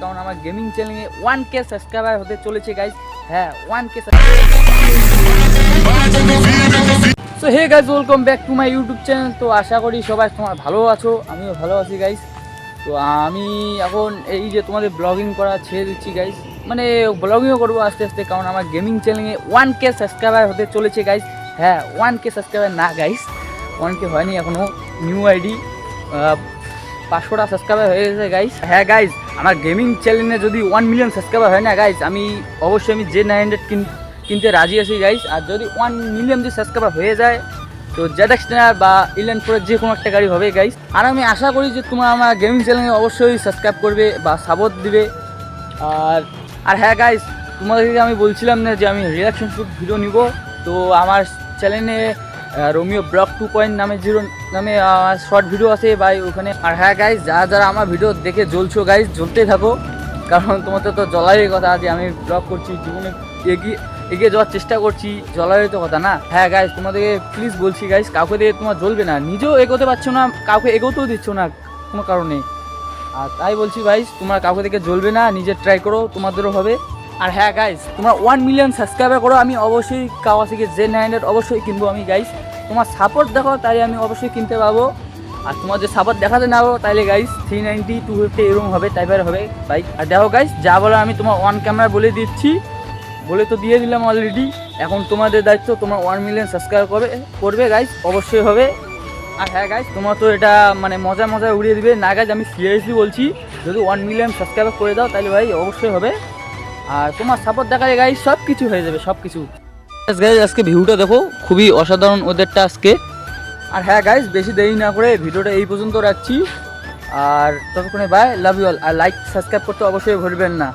কারণ আমার গেমিং চ্যানেলে 1K সাবস্ক্রাইবার হতে চলেছে গাইস। হ্যাঁ 1K। So hey guys, welcome back to my YouTube channel. তো আশা করি সবাই তোমার ভালো আছো, আমিও ভালো আছি গাইস। তো আমি এখন এই যে তোমাদের ব্লগিং করা ছেড়ে দিচ্ছি গাইস, মানে ব্লগিংও করবো আস্তে আস্তে, কারণ আমার গেমিং চ্যানেলে 1K সাবস্ক্রাইবার হতে চলেছে গাইস। হ্যাঁ 1K সাবস্ক্রাইবার না গাইস, 1K হয়নি এখনও, নিউ আইডি 500টা সাবস্ক্রাইবার হয়ে গেছে গাইস। হ্যাঁ গাইস, আমার গেমিং চ্যানেলে যদি 1 মিলিয়ন সাবস্ক্রাইবার হয় না গাইস, আমি অবশ্যই Z900 কিনতে রাজি আছি গাইস। আর যদি 1 মিলিয়ন যদি সাবস্ক্রাইবার হয়ে যায় তো ZX বা ইলেন প্রোর যে কোনো একটা গাড়ি হবে গাইস। আর আমি আশা করি যে তোমরা আমার গেমিং চ্যানেলে অবশ্যই সাবস্ক্রাইব করবে বা সাপোর্ট দিবে। আর হ্যাঁ গাইস, তোমাদেরকে আমি বলছিলাম না যে আমি রিয়াকশন শুট ভিডিও নিব, তো আমার চ্যানেলে রোমিও ব্লগ 2.0 নামে শর্ট ভিডিও আছে ভাই ওখানে। আর হ্যাঁ গাইস, যারা আমার ভিডিও দেখে জ্বলছো গাইস, জ্বলতে থাকো, কারণ তোমাদের তো জ্বলারই কথা যে আমি ব্লগ করছি, জীবনে এগিয়ে যাওয়ার চেষ্টা করছি, জ্বলারই তো কথা না। হ্যাঁ গাইস, তোমাদেরকে প্লিজ বলছি গাইস, কাউকে দিয়ে তোমার জ্বলবে না, নিজেও এগোতে পারছো না, কাউকে এগোতেও দিচ্ছ না কোনো কারণে। আর তাই বলছি গাইস, তোমরা কাউকে থেকে জ্বলবে না, নিজে ট্রাই করো, তোমাদেরও হবে। আর হ্যাঁ গাইস, তোমরা 1 মিলিয়ন সাবস্ক্রাইবার করো, আমি অবশ্যই কাওয়াসাকি Z900 অবশ্যই কিনবো আমি গাইস। তোমার সাপোর্ট দেখো, তাই আমি অবশ্যই কিনতে পারবো। আর তোমার যে সাপোর্ট দেখাতে না পাবো তাইলে গাইস 390 250 এরকম হবে, টাইপের হবে বাইক। আর দেখো গাইস, যা বলো আমি তোমার অন ক্যামেরা বলে দিচ্ছি, বলে তো দিয়ে দিলাম অলরেডি। এখন তোমাদের দায়িত্ব, তোমার 1 মিলিয়ন সাবস্ক্রাইব করবে গাইস, অবশ্যই হবে। আর হ্যাঁ গাইস, তোমার তো এটা মানে মজা উড়িয়ে দিবে না গাইস, আমি সিরিয়াসলি বলছি, যদি 1 মিলিয়ন সাবস্ক্রাইব করে দাও তাহলে ভাই অবশ্যই হবে। আর তোমার সাপোর্ট দেখালে গাইস সব কিছু হয়ে যাবে, সব কিছু গাইস। আজকে ভিউটা দেখো, খুবই অসাধারণ ওদেরটা আজকে। আর হ্যাঁ গাইস, বেশি দেরি না করে ভিডিওটা এই পর্যন্ত রাখছি। আর ততক্ষণে বাই, লাভ ইউ অল। আর লাইক সাবস্ক্রাইব করতে অবশ্যই ভুলবেন না।